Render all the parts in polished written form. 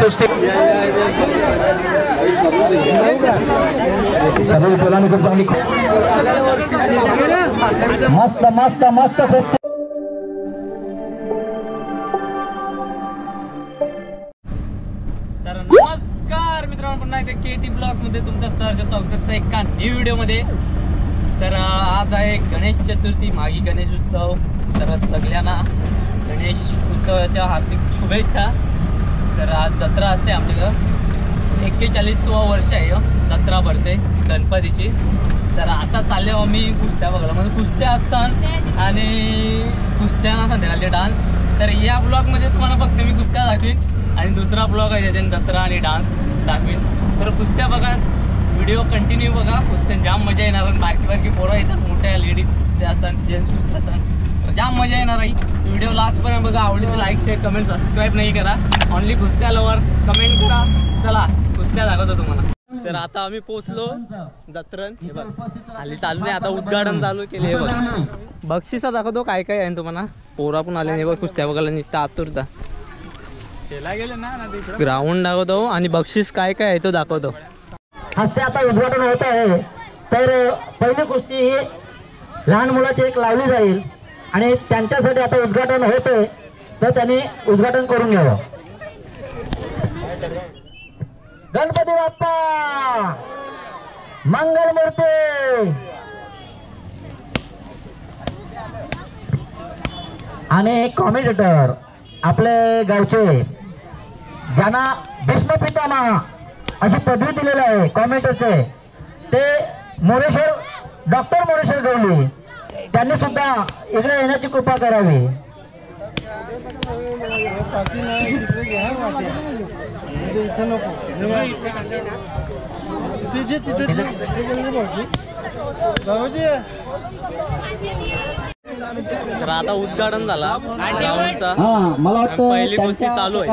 कुस्ती सर्व बोलाने खूप चांगली मस्त मस्त मस्त कुस्ती. तर नमस्कार मित्रांनो, पुन्हा एकदा केटी ब्लॉग मध्ये तुमचं सहर्ष स्वागत आहे एका न्यू व्हिडिओ मध्ये. तर आज आहे गणेश चतुर्थी, मागी गणेश उत्सव. तर सगळ्यांना गणेश उत्सवाच्या हार्दिक शुभेच्छा. तर आज जत्रा असते आमच्याकडं, 41वा वर्ष आहे जत्रा भरते गणपतीची. तर आता चालले आम्ही कुस्त्या बघायला, म्हणजे कुस्त्या असतात आणि कुस्त्यांना संध्याकाळचे डान्स. तर या ब्लॉगमध्ये तुम्हाला फक्त मी कुस्त्या दाखवीन आणि दुसरा ब्लॉग आहे त्याच्याने जत्रा आणि डान्स दाखवीन. तर कुस्त्या बघा, व्हिडिओ कंटिन्यू बघा. कुस्त्या जाम मजा येणार. बारकी बारकी पोरं येतात, मोठ्या लेडीज कुस्त्या असतात, जेंट्स कुस्त्या असतात. तर जाम मजा येणार आहे. व्हिडिओ लास्टपर्यंत बघा. आवडीचं लाईक शेअर कमेंट सबस्क्राईब नाही करा, ऑनली कुस्त्या लवर कमेंट करा. चला कुस्त्या दाखवतो तुम्हाला. तर आता आम्ही पोचलो जत्रण. हे बघ आली चालू नाही, आता उद्घाटन चालू केले. हे बघ बक्षिसा दाखवतो काय काय आहे तुम्हाला. पोरा पण आले नाही बघ कुस्त्या बघायला, नुसतं आतुरता. गेले ना ग्राउंड दाखवतो आणि बक्षीस काय काय आहे तो दाखवतो. हस्ते आता उद्घाटन होत आहे. तर पहिली कुस्ती ही लहान मुलाची एक लावली जाईल आणि त्यांच्यासाठी आता उद्घाटन होते, तर त्यांनी उद्घाटन करून घ्यावं. गणपती बाप्पा मंगल मूर्ती. आणि कॉमेंटेटर आपले गावचे, ज्यांना भीष्म पितामह अशी पदवी दिलेली आहे कॉमेंटेटरचे, ते मोरेश्वर डॉक्टर मोरेश्वर गवली, त्यांनी सुद्धा इकडे येण्याची कृपा करावी. तर आता उद्घाटन झाला ग्राउंडचा. मला वाटतं पहिली कुस्ती चालू आहे.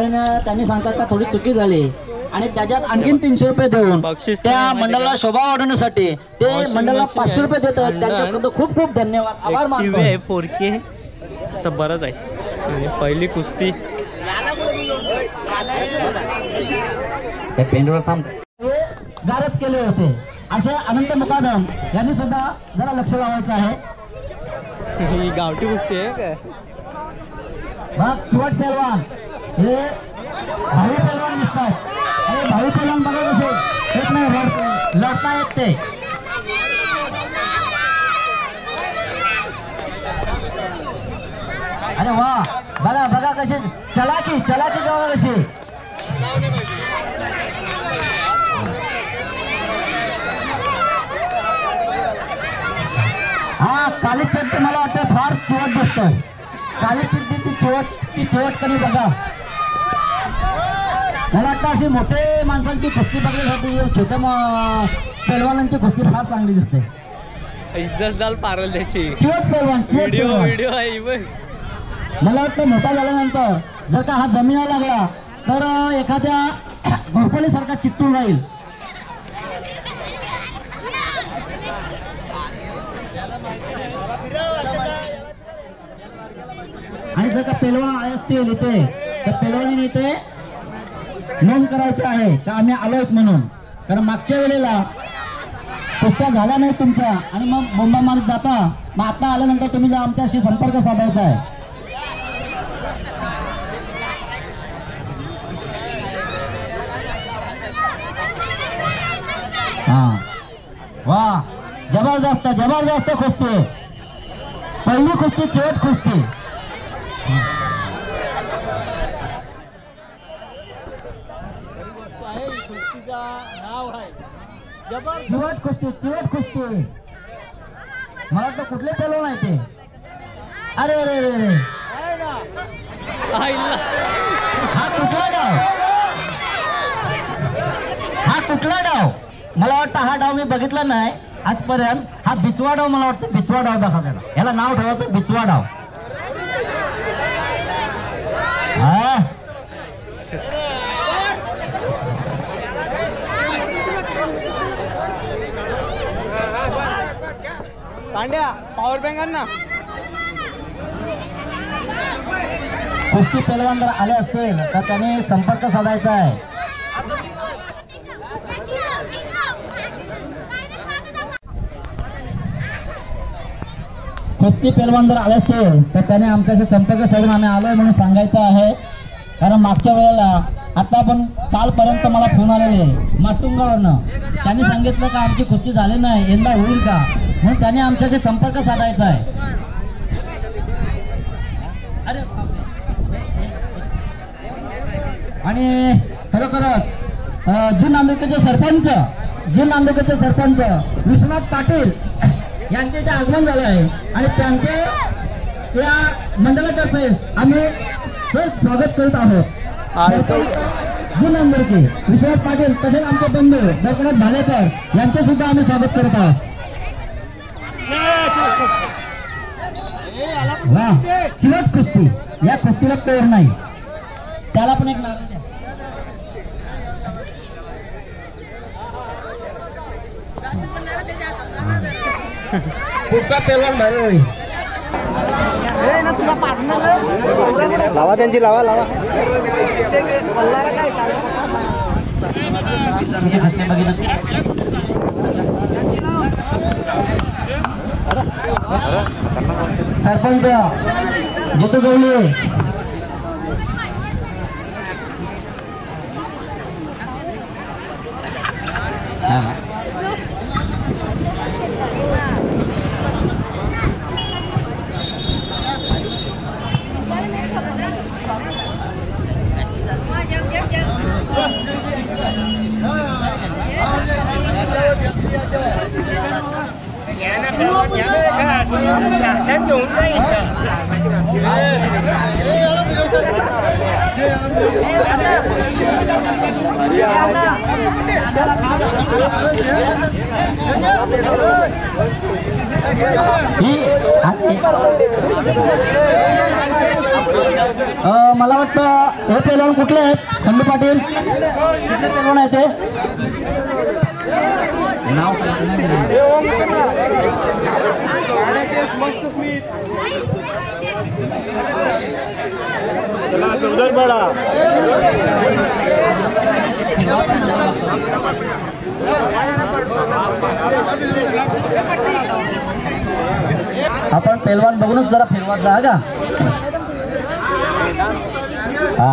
त्यांनी सांगतात का थोडी चुकी झाली आणि त्याच्यात आणखीन 300 रुपये देऊन बक्षीस त्या मंडळाला शोभा वाढवण्यासाठी ते मंडळाला 500 रुपये देतात. त्यांच्याकडून खूप खूप धन्यवाद, आभार मानतो. 4K असं बरंच आहे. आणि पहिली कुस्ती पेंडवर थांब गारद केले होते असे अनंत मुकादम यांनी सुद्धा जरा लक्ष लावायचं आहे. ही गावठी कुस्ती आहे काय? मग चिवट पेलवान हे भावी पेलवान दिसतात. अरे भावी पेलवान बघा कसे एक नाही लढता येत ते. अरे वा, बघा बघा कसे चलाकी बघा कशी. हा काली चिट्टी मला वाटतं फार चिवट दिसतोय. काली चिट्टीची चिवट कधी बघा. मला वाटतं अशी मोठे माणसांची कुस्ती बघण्यासाठी छोट्या पैलवानांची कुस्ती फार चांगली दिसते. इज्जत झाल पारल त्याची. चिवट पैलवान व्हिडिओ आहे बघ. मला वाटतं मोठा झाल्यानंतर जर का हा जमिनीला लागला तर एखाद्या घोरपडीसारखा चिकटून राहील. आणि जर का पेलवान आले असतील इथे तर पेलवानी इथे नोंद करायचं आहे का आम्ही आलोत म्हणून. कारण मागच्या वेळेला कुस्त्या झाल्या नाही तुमच्या आणि मग बोंबा मारत जाता. मग आता आल्यानंतर तुम्ही आमच्याशी संपर्क साधायचा आहे. हा वा, जबरदस्त कुस्ती. पहिली कुस्ती चिवट कुस्ती. चिवट कुस्ती. मला वाटतं कुठले पेलवून आहे ते. अरे अरे अरे अरे हा कुठला डाव मला वाटतं. हा डाव मी बघितला नाही आजपर्यंत. हा बिचवा डाव मला वाटतं. बिचवा डाव दाखवा त्याला. याला नाव ठेवायचं बिचवा डाव. हा पांड्या पॉवर बँक आण ना. कुस्ती पैलवान जर आले असतील तर त्यांनी संपर्क साधायचा आहे. कुस्ती पैलवान जर आले असतील तर त्याने आमच्याशी संपर्क साधून आम्ही आलोय म्हणून सांगायचं आहे. कारण मागच्या वेळेला आता आपण कालपर्यंत मला फोन आलेले माटुंगावरनं, त्यांनी सांगितलं का आमची कुस्ती झाली नाही, यंदा होईल का, म्हणून त्याने आमच्याशी संपर्क साधायचा आहे. अरे आणि खरोखरच जी नांदुरकीचे सरपंच विश्वनाथ पाटील यांचे इथे आगमन झालं आहे आणि त्यांचे या मंडळातर्फे आम्ही स्वागत करत आहोत. जी नांदुरकी विश्वनाथ पाटील तसेच आमचे बंधू दरकनाथ भालेकर यांचे सुद्धा आम्ही स्वागत करत आहोत. वा, चिवट कुस्ती, या कुस्तीला तोड नाही, त्याला पण एक नाव द्या. पुढचा पैलवान भारी लावा त्यांची लावा सरपंच जितू गवले मला वाटतं हे पैलवान कुठले आहेत? खंडू पाटील कुठले पैलवान आहे ते? नाव आपण पैलवान बघूनच जरा फिरवत जा का. हा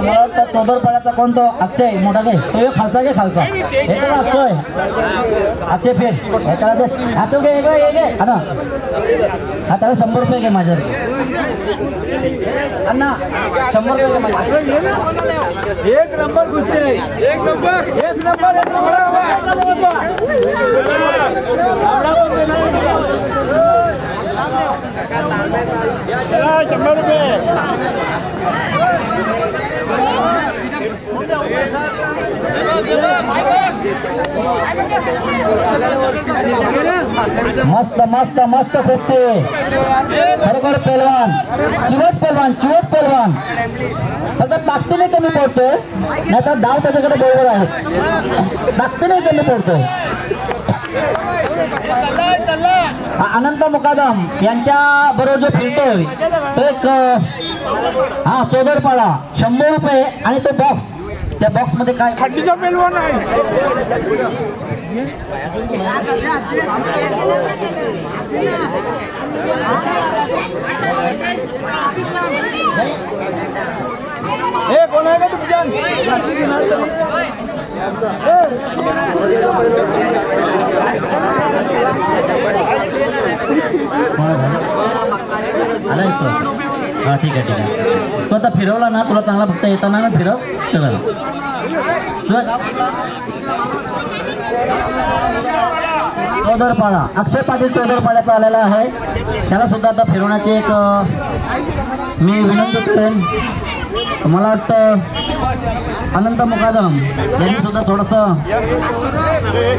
मला वाटतं चोदरपाड्याचा कोण तो अक्षय मोठा घे, तो खालचा घे, खालचा हे तर अक्षय फेर हा तो घे हा ना, हा त्याला 100 रुपये घे माझ्या अण्णा, 100 रुपये घे माझ्या. एक नंबर कुस्ती आहे, एक नंबर 100 रुपये. मस्त मस्त मस्त कुस्ती, खरोखर पैलवान, चिवट पैलवान फक्त ताकदीने कमी पडतोय, नाही तर डाव त्याच्याकडे बरोबर आहे, ताकदीने कमी पडतोय. अनंत मुकादम यांच्या बरोबर जो फिरतोय तो एक हा चोदरपाडा 100 रुपये आणि तो बॉक्स, त्या बॉक्स मध्ये काय खड्डीचा पैलवान आहे. हे कोण आहे का तुमच्या? हा ठीक आहे. तो आता फिरवला ना, तुला चांगला फक्त येताना ना फिरव. चोदरपाडा अक्षय पाटील चोदरपाड्याचा आलेला आहे, त्याला सुद्धा आता फिरवण्याची एक मी विनंती करेन. मला वाटतं अनंत मुकादम यांनी सुद्धा थोडस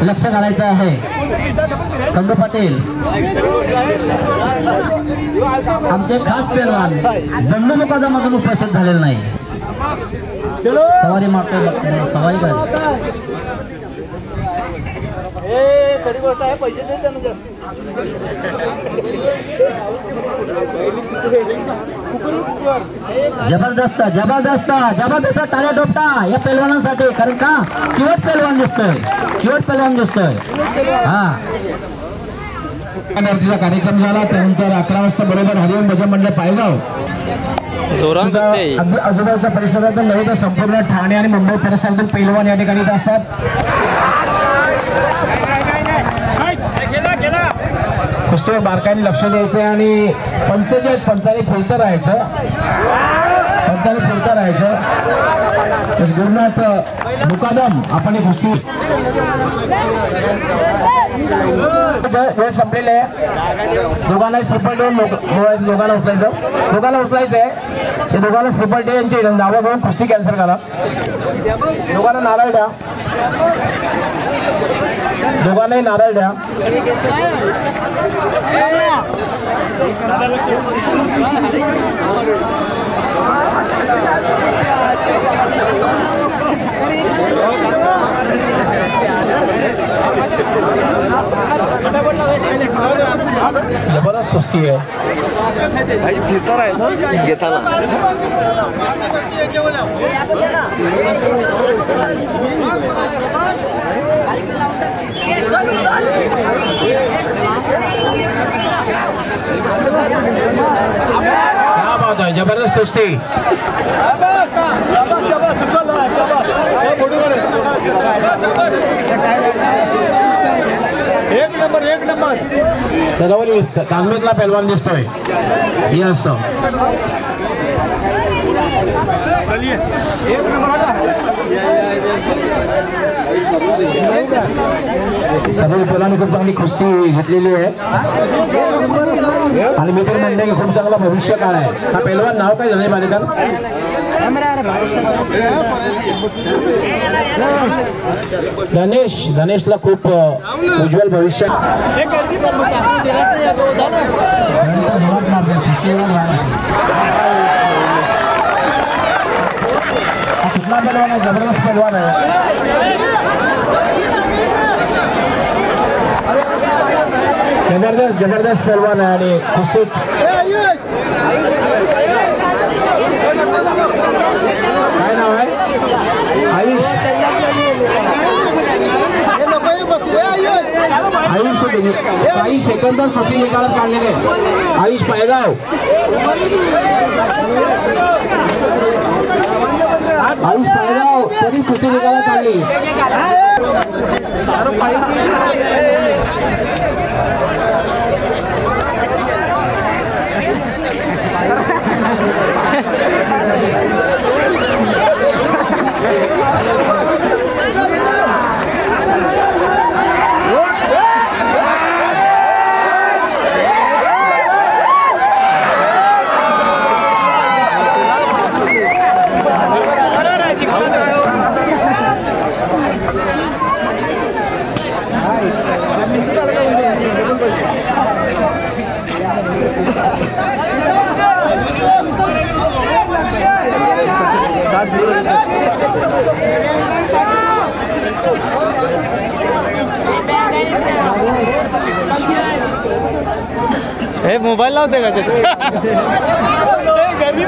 लक्ष घालायचं आहे. खंडू पाटील आमचे खास पैलवान बंडू मुकादम अजून उपस्थित झालेले नाही. सवारी मारतोय सवारी काय खरी गोष्ट आहे पैसे दे त्यानं जबरदस्त जबरदस्त जबरदस्त टाळ्या टोपटा या पैलवानांसाठी कारण का चिवट पैलवान दिसतोय हा भरतीचा कार्यक्रम झाला त्यानंतर 11 वाजता बरोबर हरिओम भजन मंडळ पायगाव अगदी आजूबाजूच्या परिसरात नव्हे तर संपूर्ण ठाणे आणि मुंबई परिसरातून पैलवान या ठिकाणी असतात कुस्तीवर बारकाईने लक्ष द्यायचं आणि पंच जे पंचाने फिरतं राहायचं गुरुनाथ मुकादम आपण एक कुस्ती वेळ संपलेला आहे दोघांना श्रीफळ देऊन दोघांना उचलायचंय ते दोघांना श्रीफळ दे यांची नावं घेऊन कुस्ती कॅन्सल करा दोघांना नारळ द्या दोघांनाही नारळ द्या जबरदस्त कुस्ती आहे क्या बात है जबरदस्त कुस्ती एक नंबर सदावली तालमीतला पहलवान दिसतोय यस एक नंबर सर्व पैलवानी खूप चांगली कुस्ती घेतलेली आहे आणि मी तर म्हणते की खूप चांगला भविष्य काळ आहे हा पैलवान नाव काय झालंय मालिकात गणेशला खूप उज्ज्वल भविष्य कितना पहलवान है जबरदस्त पहलवान है जबरदस्त पहलवान है आणि कुस्तीत काय नाव आहे आयुष काही सेकंदच कुस्ती निकालात काढलेले आयुष पायगाव तरी कुस्ती निकालात काढली हे मोबाईल लावते का ते गर्दी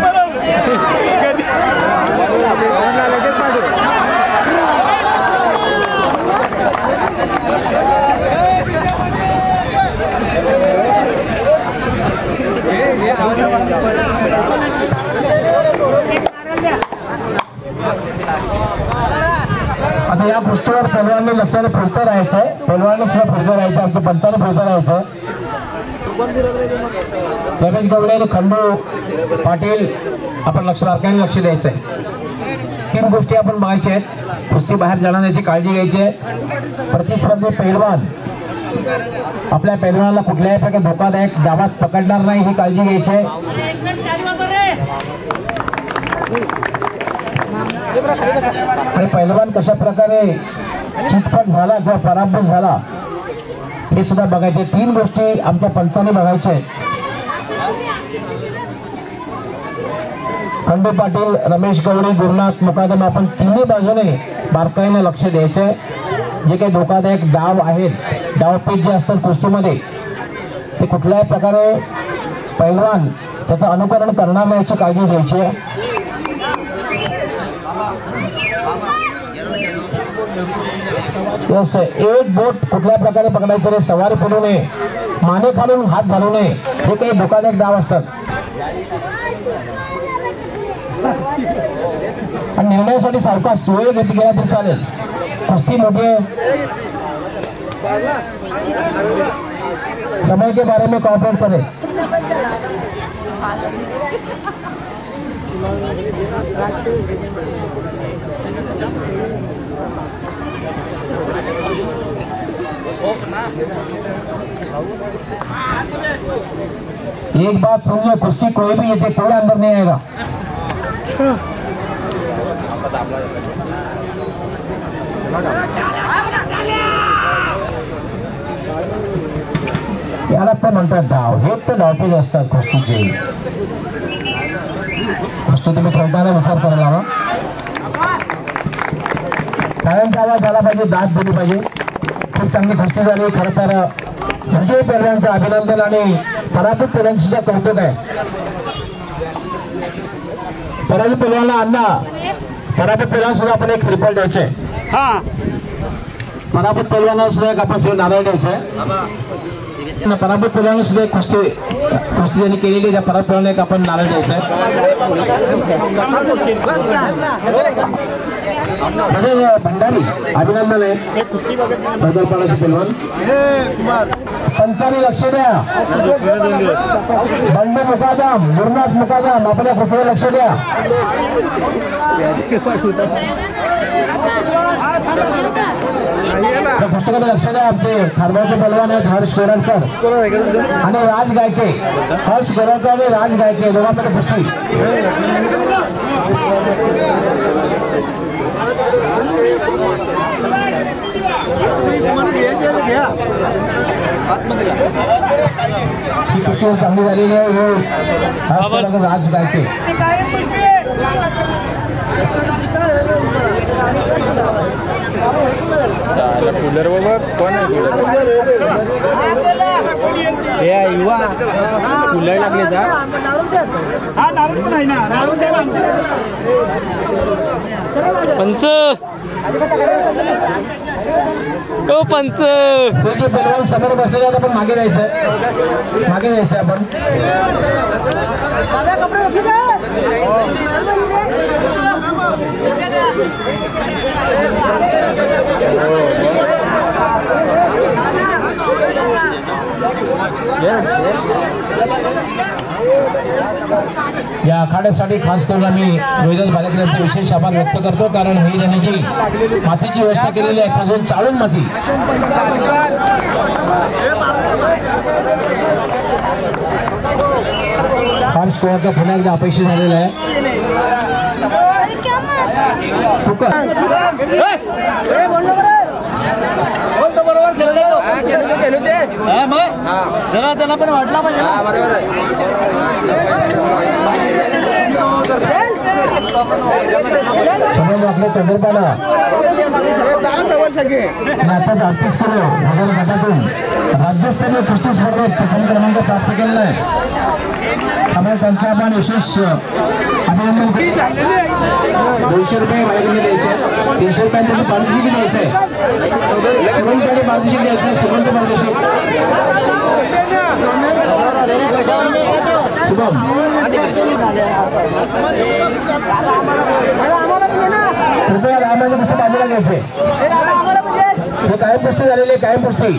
आता या पुस्तकावर पैलवानांनी लक्षाने फिरतं राहायचंय पैलवानांना सुद्धा फिरतं राहायचं आमच्या पंचाने फिरतं राहायचं रमेश गवळे आणि खंडू पाटील आपण बारकाईने लक्ष द्यायचंय 3 गोष्टी आपण बघायच्या आहेत कुस्ती बाहेर जाण्याची काळजी घ्यायची आहे प्रतिस्पर्धी पैलवान आपल्या पैलवानाला कुठल्याही प्रकारे धोकादायक डावात पकडणार नाही ही काळजी घ्यायची आहे आणि पैलवान कशा प्रकारे चितपट झाला किंवा पराभूत झाला हे सुद्धा बघायचे 3 गोष्टी आमच्या पंचाने बघायच्या आहेत खंडू पाटील, रमेश गवळी, गुरुनाथ मुकादम आपण तिन्ही बाजूने बारकाईने लक्ष द्यायचंय. जे काही धोकादायक डाव आहेत, डावपेच जे असतात कुस्तीमध्ये, ते कुठल्याही प्रकारे पैलवान त्याचं अनुकरण करणार नाही याची काळजी घ्यायची आहे. एक बोट कुठल्या प्रकारे पकडायचं रे, सवारी पडू नये, माने खालून हात घालू नये, हे काही धोकादायक डाव असतात. आणि निर्णयासाठी सावकाश वेळ घेतली गेला तरी चालेल. कुस्ती मोठी है, समय के बारे में कॉपरेट करें. एक बात सुनिए, कुश्ती कोई भी ये कोई अंदर नहीं आएगा. याला पण म्हणतात डाव. हे तर डावपेच असतात कुस्तीचे. कुस्ती तुम्ही खेळताना विचार करायला हवा. कायमचा आवाज झाला पाहिजे, दाद दिली पाहिजे. खूप चांगली कुस्ती झाली. खरं तर विजय पैलवानचं अभिनंदन आणि पराभूत पैलवान सुद्धा कौतुक आहे. पराभूत पैलवानला अण्णा, पराभूत पैलवान सुद्धा आपण एक श्रीफळ द्यायचंय. पराभूत पैलवानाला सुद्धा एक आपण नारळ द्यायचंय. पराभूत पैलवान सुद्धा एक कुस्ती ज्यांनी केलेली त्या पराभूत पैलवान एक आपण नारळ द्यायचंय. भंडारी अभिनंदन आहे. बदलपाडाचे पैलवान पंचाने लक्ष द्या. बंड मुकादम, गुरुनाथ मुकादम आपल्या कुस्तीवर लक्ष द्या. पुस्तकाला लक्ष द्या. आमचे खारबाचे पैलवान आहेत हर्ष गोरडकर आणि राज गायके. हर्ष गोरडकर आणि राज गायके दोघांमध्ये कुस्ती. कुस्ती चांगली झालेली आहे. राज गायके कूलर बाबा कोण आहे? युवा कूलर लागले जा. पंच ओ पंच पैलवान समोर बसलेले आपण मागे जायचं. मागे जायचं आपण. या आखाड्यासाठी खास करून आम्ही रोहिदास भालेकरांचे विशेष आभार व्यक्त करतो. कारण ही त्यांची मातीची व्यवस्था केलेली आहे, खास करून चाळून माती. फार स्कोअरचा पुन्हा एकदा अपेक्षित झालेला आहे. जरा त्यांना पण वाटला पाहिजे. आपल्या चंद्रपाला आता 38 किलो वजन गटातून राज्यस्तरीय कुस्ती स्पर्धेत प्रथम क्रमांक प्राप्त केलेला आहे. त्यामुळे त्यांचं आपण विशेष अभिनंदन. 200 रुपये वाईटने द्यायचे, 300 रुपयांसाठी पारितोषिक द्यायचंय. सुगमसाठी पारितोषिक द्यायचं. सुगमचं पारितोषिक शुभम कृपया रामाची कुस्ती बाजूला घ्यायचे. हे कायम कुस्ती झालेली, कायम कुस्ती.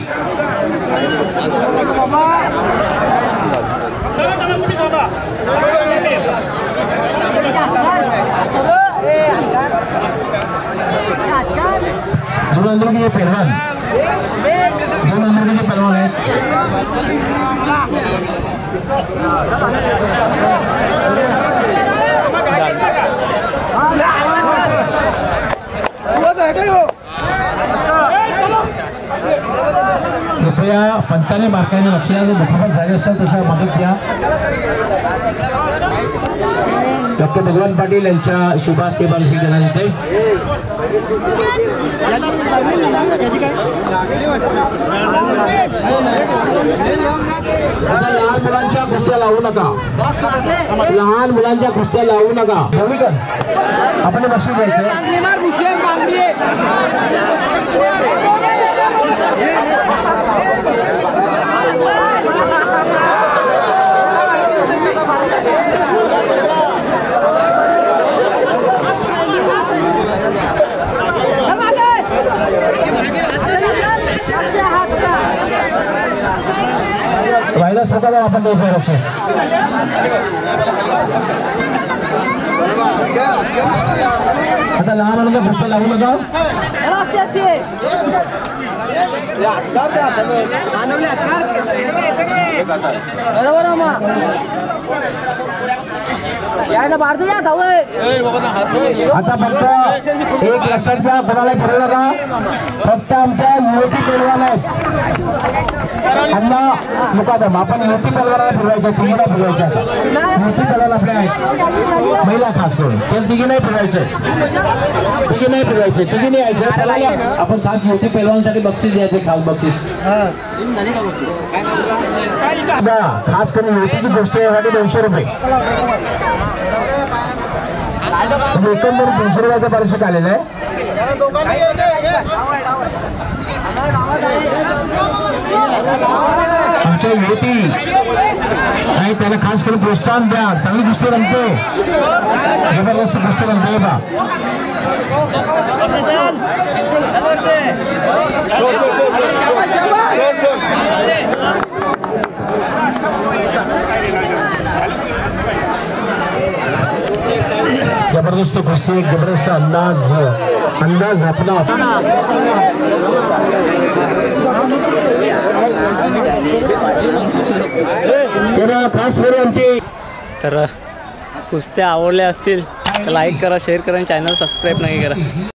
जुन अंदुरकीचे पैलवान, जुन अंदुरकीचे पैलवान आहेत. कृपया पंचाने बारकाईने लक्ष द्या. दुखापत झाली असेल तसं मदत द्या. डॉक्टर भगवान पाटील यांच्या शुभास ते बक्षीस देण्यात येते. आता लहान मुलांच्या कुस्त्या लावू नका. लहान मुलांच्या कुस्त्या लावू नका. आपण बक्षीस द्यायचं. राहिला स्वतःला आपण द्यायचं बक्षीस. आता लहान मुलांच्या कुस्त्या लावू नका. आता फक्त एक लक्षात घ्या, कोणाला फिरवू नका. फक्त आमच्या युवती पेलवान आहेत त्यांना मुकादम. आपण युवती पेलवानाला फिरवायच्या, तिघीला फिरवायच्या. युवती पेलवान आपले आहेत, महिला खास करून. ते तिघी नाही फिरवायचे, तिघी नाही फिरवायचे, तिघी नाही यायचं. आपण खास युवती पेलवानसाठी बक्षीस द्यायचे, खास बक्षीस. खास करून युवतीची गोष्ट यासाठी 200 रुपये म्हणजे एकंदर 200 रुपयाचं पारितोषिक आलेलं आहे. आमच्या युवती आणि त्याला खास करून प्रोत्साहन द्या. चांगली गोष्ट रंगते, जबरदस्त गोष्ट रंगते बा. जबरदस्त कुस्ती, जबरदस्त अंदाज आपला. खास करून आमची तर कुस्त्या आवडल्या असतील तर लाईक करा, शेअर करा आणि चॅनल सबस्क्राईब नाही करा.